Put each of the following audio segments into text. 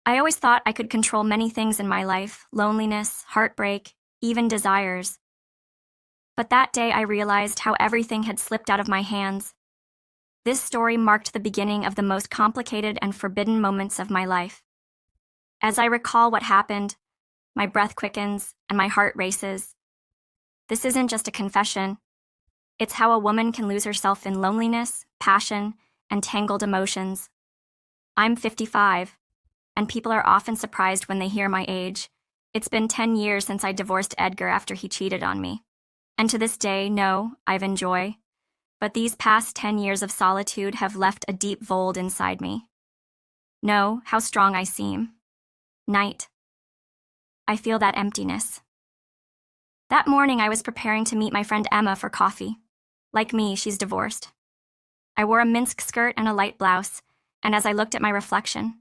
I always thought I could control many things in my life: loneliness, heartbreak, even desires. But that day I realized how everything had slipped out of my hands. This story marked the beginning of the most complicated and forbidden moments of my life. As I recall what happened, my breath quickens and my heart races. This isn't just a confession. It's how a woman can lose herself in loneliness, passion, and tangled emotions. I'm 55, and people are often surprised when they hear my age. It's been 10 years since I divorced Edgar after he cheated on me. And to this day, no, I've enjoyed. But these past 10 years of solitude have left a deep void inside me. Know how strong I seem. Night. I feel that emptiness. That morning I was preparing to meet my friend Emma for coffee. Like me, she's divorced. I wore a Minsk skirt and a light blouse, and as I looked at my reflection,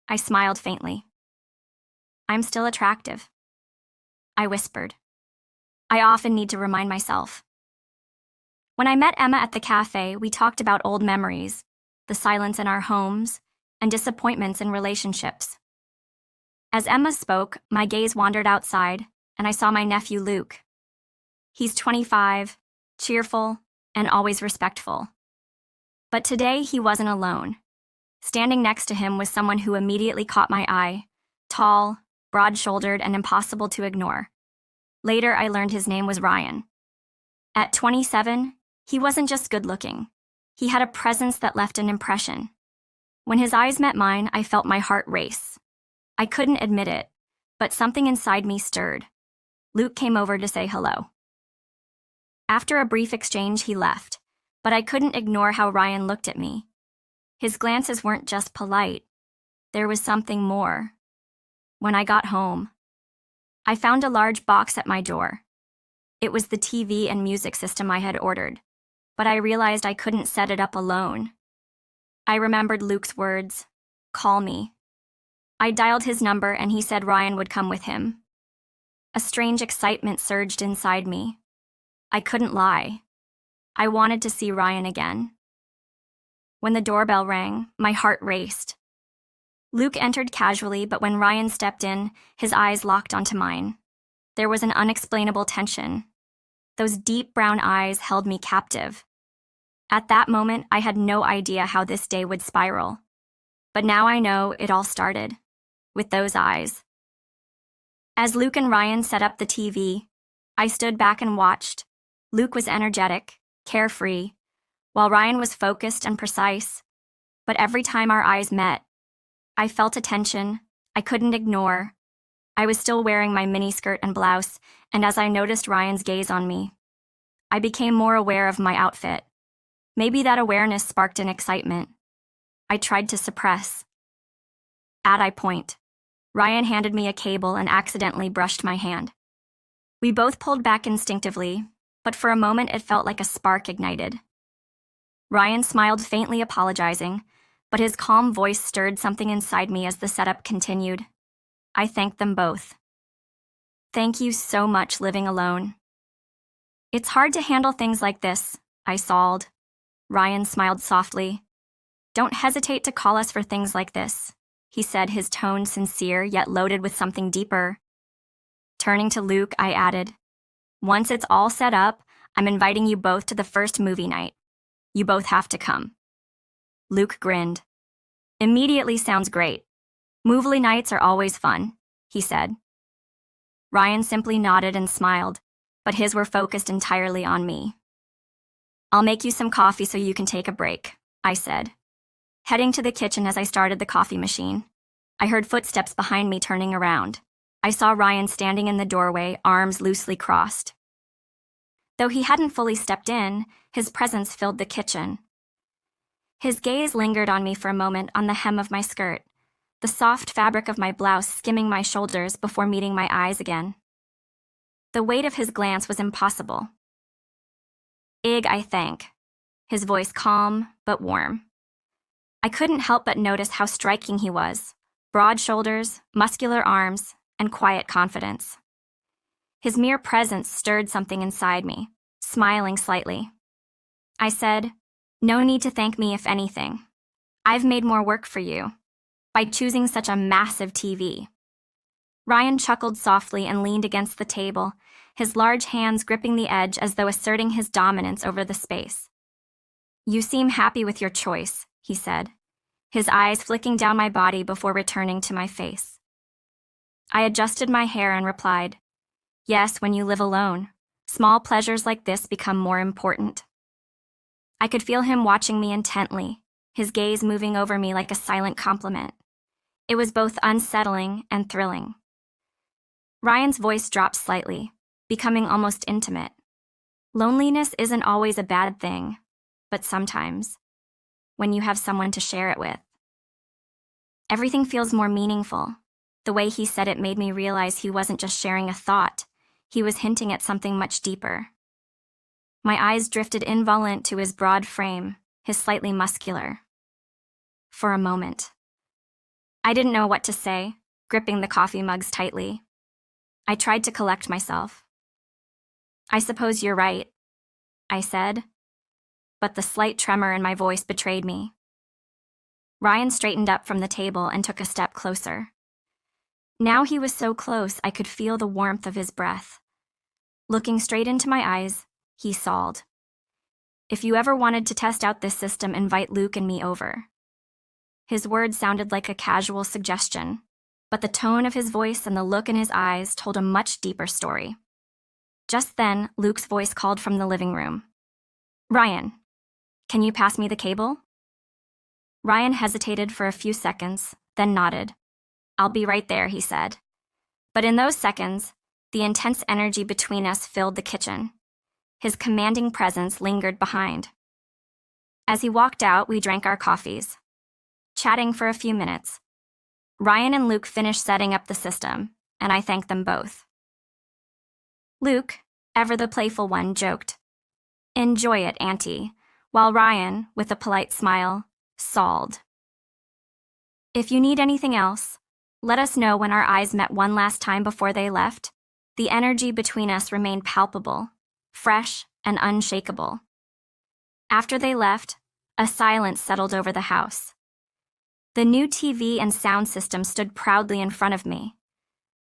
I smiled faintly. I'm still attractive. I whispered. I often need to remind myself. When I met Emma at the cafe, we talked about old memories, the silence in our homes, and disappointments in relationships. As Emma spoke, my gaze wandered outside, and I saw my nephew Luke. He's 25, cheerful, and always respectful. But today he wasn't alone. Standing next to him was someone who immediately caught my eye: tall, broad-shouldered, and impossible to ignore. Later, I learned his name was Ryan. At 27, he wasn't just good-looking. He had a presence that left an impression. When his eyes met mine, I felt my heart race. I couldn't admit it, but something inside me stirred. Luke came over to say hello. After a brief exchange, he left, but I couldn't ignore how Ryan looked at me. His glances weren't just polite. There was something more. When I got home, I found a large box at my door. It was the TV and music system I had ordered, but I realized I couldn't set it up alone. I remembered Luke's words, "Call me." I dialed his number and he said Ryan would come with him. A strange excitement surged inside me. I couldn't lie. I wanted to see Ryan again. When the doorbell rang, my heart raced. Luke entered casually, but when Ryan stepped in, his eyes locked onto mine. There was an unexplainable tension. Those deep brown eyes held me captive. At that moment, I had no idea how this day would spiral. But now I know it all started with those eyes. As Luke and Ryan set up the TV, I stood back and watched. Luke was energetic, carefree, while Ryan was focused and precise. But every time our eyes met, I felt a tension I couldn't ignore. I was still wearing my miniskirt and blouse, and as I noticed Ryan's gaze on me, I became more aware of my outfit. Maybe that awareness sparked an excitement I tried to suppress. At eye point, Ryan handed me a cable and accidentally brushed my hand. We both pulled back instinctively, but for a moment it felt like a spark ignited. Ryan smiled faintly, apologizing, but his calm voice stirred something inside me as the setup continued. I thanked them both. "Thank you so much, living alone." "It's hard to handle things like this," I sobbed. Ryan smiled softly. "Don't hesitate to call us for things like this," he said, his tone sincere yet loaded with something deeper. Turning to Luke, I added, "Once it's all set up, I'm inviting you both to the first movie night. You both have to come." Luke grinned. "Immediately sounds great. Movie nights are always fun," he said. Ryan simply nodded and smiled, but his were focused entirely on me. "I'll make you some coffee so you can take a break," I said. Heading to the kitchen as I started the coffee machine, I heard footsteps behind me. Turning around, I saw Ryan standing in the doorway, arms loosely crossed. Though he hadn't fully stepped in, his presence filled the kitchen. His gaze lingered on me for a moment, on the hem of my skirt, the soft fabric of my blouse skimming my shoulders before meeting my eyes again. The weight of his glance was impossible. "Ig, I think," his voice calm but warm. I couldn't help but notice how striking he was: broad shoulders, muscular arms, and quiet confidence. His mere presence stirred something inside me, smiling slightly. I said, "No need to thank me if anything. I've made more work for you." by choosing such a massive TV. Ryan chuckled softly and leaned against the table, his large hands gripping the edge as though asserting his dominance over the space. "You seem happy with your choice," he said, his eyes flicking down my body before returning to my face. I adjusted my hair and replied, "Yes, when you live alone, small pleasures like this become more important." I could feel him watching me intently, his gaze moving over me like a silent compliment. It was both unsettling and thrilling. Ryan's voice dropped slightly, becoming almost intimate. Loneliness isn't always a bad thing, but sometimes, when you have someone to share it with, everything feels more meaningful. The way he said it made me realize he wasn't just sharing a thought, he was hinting at something much deeper. My eyes drifted involent to his broad frame, his slightly muscular. For a moment, I didn't know what to say, gripping the coffee mugs tightly. I tried to collect myself. "I suppose you're right," I said, but the slight tremor in my voice betrayed me. Ryan straightened up from the table and took a step closer. Now he was so close I could feel the warmth of his breath. Looking straight into my eyes, he sawed. "If you ever wanted to test out this system, invite Luke and me over." His words sounded like a casual suggestion, but the tone of his voice and the look in his eyes told a much deeper story. Just then, Luke's voice called from the living room. "Ryan, can you pass me the cable?" Ryan hesitated for a few seconds, then nodded. "I'll be right there," he said. But in those seconds, the intense energy between us filled the kitchen. His commanding presence lingered behind. As he walked out, we drank our coffees, chatting for a few minutes. Ryan and Luke finished setting up the system, and I thanked them both. Luke, ever the playful one, joked, "Enjoy it, Auntie," while Ryan, with a polite smile, sawed. "If you need anything else, let us know." When our eyes met one last time before they left, the energy between us remained palpable, fresh, and unshakable. After they left, a silence settled over the house. The new TV and sound system stood proudly in front of me,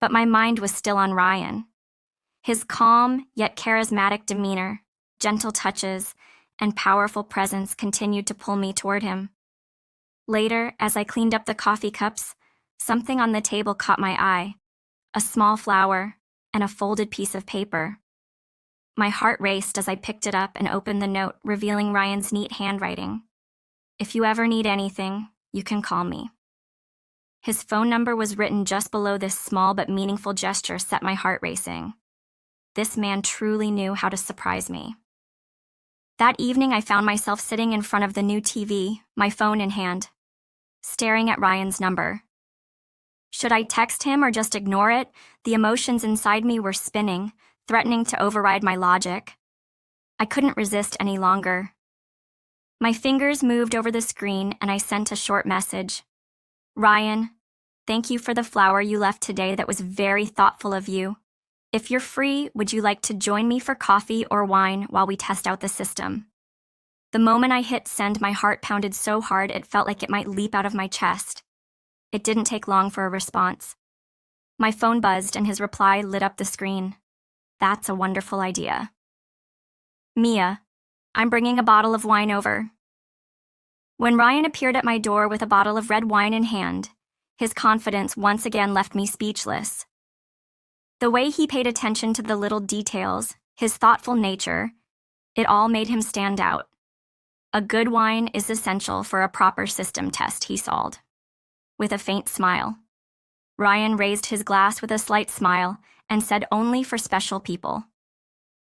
but my mind was still on Ryan. His calm yet charismatic demeanor, gentle touches, and powerful presence continued to pull me toward him. Later, as I cleaned up the coffee cups, something on the table caught my eye, a small flower and a folded piece of paper. My heart raced as I picked it up and opened the note, revealing Ryan's neat handwriting. "If you ever need anything, you can call me." His phone number was written just below. This small but meaningful gesture set my heart racing. This man truly knew how to surprise me. That evening, I found myself sitting in front of the new TV, my phone in hand, staring at Ryan's number. Should I text him or just ignore it? The emotions inside me were spinning, threatening to override my logic. I couldn't resist any longer. My fingers moved over the screen and I sent a short message. "Ryan, thank you for the flower you left today. That was very thoughtful of you. If you're free, would you like to join me for coffee or wine while we test out the system?" The moment I hit send, my heart pounded so hard it felt like it might leap out of my chest. It didn't take long for a response. My phone buzzed and his reply lit up the screen. "That's a wonderful idea. Mia, I'm bringing a bottle of wine over." When Ryan appeared at my door with a bottle of red wine in hand, his confidence once again left me speechless. The way he paid attention to the little details, his thoughtful nature, it all made him stand out. "A good wine is essential for a proper system test," he sawed, with a faint smile. Ryan raised his glass with a slight smile and said, "Only for special people."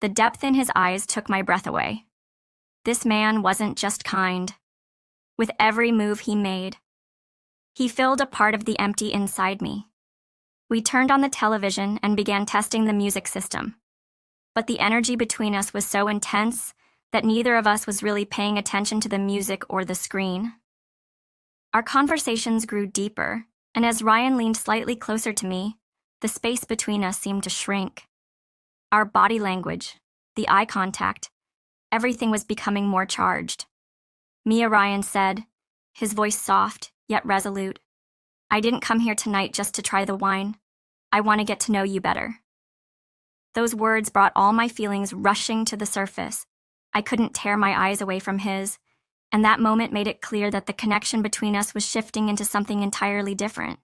The depth in his eyes took my breath away. This man wasn't just kind. With every move he made, he filled a part of the empty inside me. We turned on the television and began testing the music system. But the energy between us was so intense that neither of us was really paying attention to the music or the screen. Our conversations grew deeper, and as Ryan leaned slightly closer to me, the space between us seemed to shrink. Our body language, the eye contact, everything was becoming more charged. "Mia," Ryan said, his voice soft yet resolute, I didn't come here tonight just to try the wine. I want to get to know you better. Those words brought all my feelings rushing to the surface. I couldn't tear my eyes away from his, and that moment made it clear that the connection between us was shifting into something entirely different.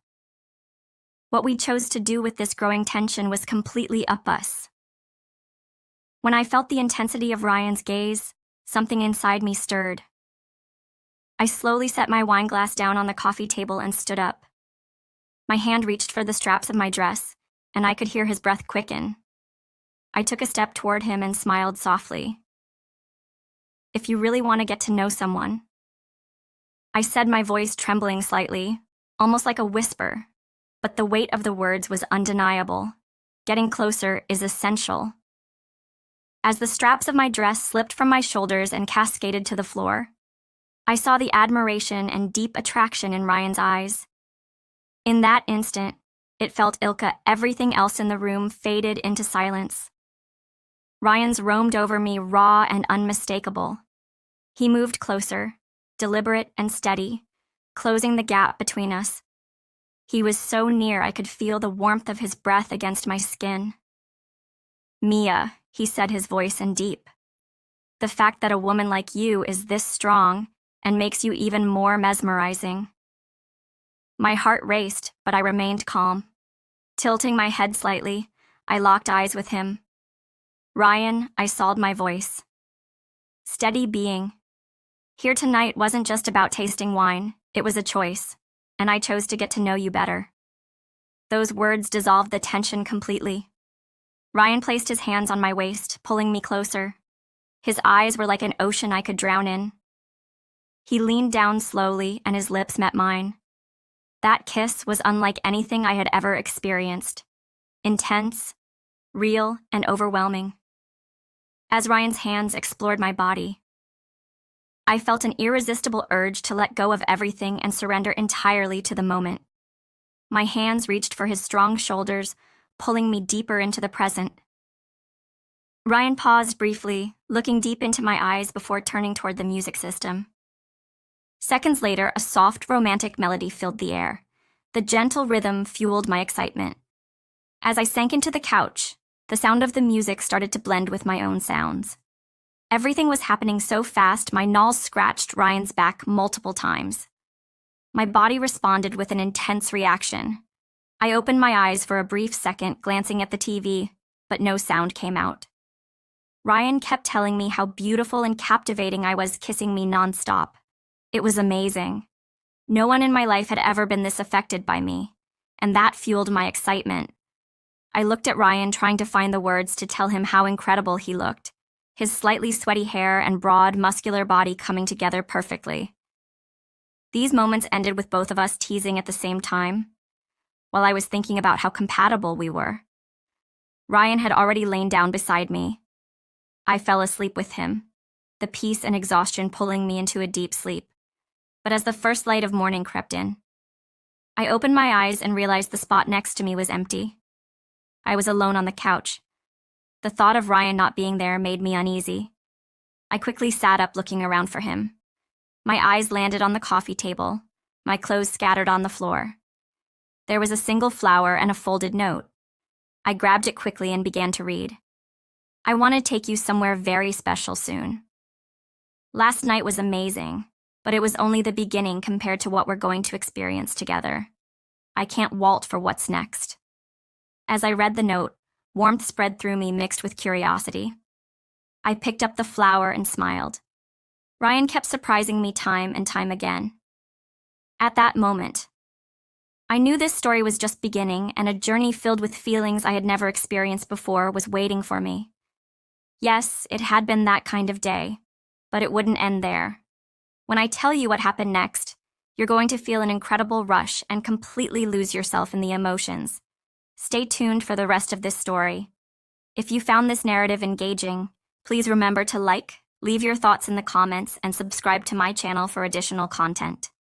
What we chose to do with this growing tension was completely up us. When I felt the intensity of Ryan's gaze, something inside me stirred. I slowly set my wine glass down on the coffee table and stood up. My hand reached for the straps of my dress, and I could hear his breath quicken. I took a step toward him and smiled softly. "If you really want to get to know someone," I said, my voice trembling slightly, almost like a whisper, but the weight of the words was undeniable. Getting closer is essential. As the straps of my dress slipped from my shoulders and cascaded to the floor, I saw the admiration and deep attraction in Ryan's eyes. In that instant, it felt Ilka everything else in the room faded into silence. Ryan's roamed over me raw and unmistakable. He moved closer, deliberate and steady, closing the gap between us. He was so near I could feel the warmth of his breath against my skin. "Mia," he said, his voice in deep. "The fact that a woman like you is this strong and makes you even more mesmerizing." My heart raced, but I remained calm. Tilting my head slightly, I locked eyes with him. "Ryan," I stalled my voice. "Steady being. Here tonight wasn't just about tasting wine, it was a choice, and I chose to get to know you better." Those words dissolved the tension completely. Ryan placed his hands on my waist, pulling me closer. His eyes were like an ocean I could drown in. He leaned down slowly, and his lips met mine. That kiss was unlike anything I had ever experienced. Intense, real, and overwhelming. As Ryan's hands explored my body, I felt an irresistible urge to let go of everything and surrender entirely to the moment. My hands reached for his strong shoulders, pulling me deeper into the present. Ryan paused briefly, looking deep into my eyes before turning toward the music system. Seconds later, a soft, romantic melody filled the air. The gentle rhythm fueled my excitement. As I sank into the couch, the sound of the music started to blend with my own sounds. Everything was happening so fast, my nails scratched Ryan's back multiple times. My body responded with an intense reaction. I opened my eyes for a brief second, glancing at the TV, but no sound came out. Ryan kept telling me how beautiful and captivating I was, kissing me nonstop. It was amazing. No one in my life had ever been this affected by me, and that fueled my excitement. I looked at Ryan, trying to find the words to tell him how incredible he looked, his slightly sweaty hair and broad, muscular body coming together perfectly. These moments ended with both of us teasing at the same time, while I was thinking about how compatible we were. Ryan had already lain down beside me. I fell asleep with him, the peace and exhaustion pulling me into a deep sleep. But as the first light of morning crept in, I opened my eyes and realized the spot next to me was empty. I was alone on the couch. The thought of Ryan not being there made me uneasy. I quickly sat up, looking around for him. My eyes landed on the coffee table, my clothes scattered on the floor. There was a single flower and a folded note. I grabbed it quickly and began to read. "I want to take you somewhere very special soon. Last night was amazing, but it was only the beginning compared to what we're going to experience together. I can't wait for what's next." As I read the note, warmth spread through me, mixed with curiosity. I picked up the flower and smiled. Ryan kept surprising me time and time again. At that moment, I knew this story was just beginning, and a journey filled with feelings I had never experienced before was waiting for me. Yes, it had been that kind of day, but it wouldn't end there. When I tell you what happened next, you're going to feel an incredible rush and completely lose yourself in the emotions. Stay tuned for the rest of this story. If you found this narrative engaging, please remember to like, leave your thoughts in the comments, and subscribe to my channel for additional content.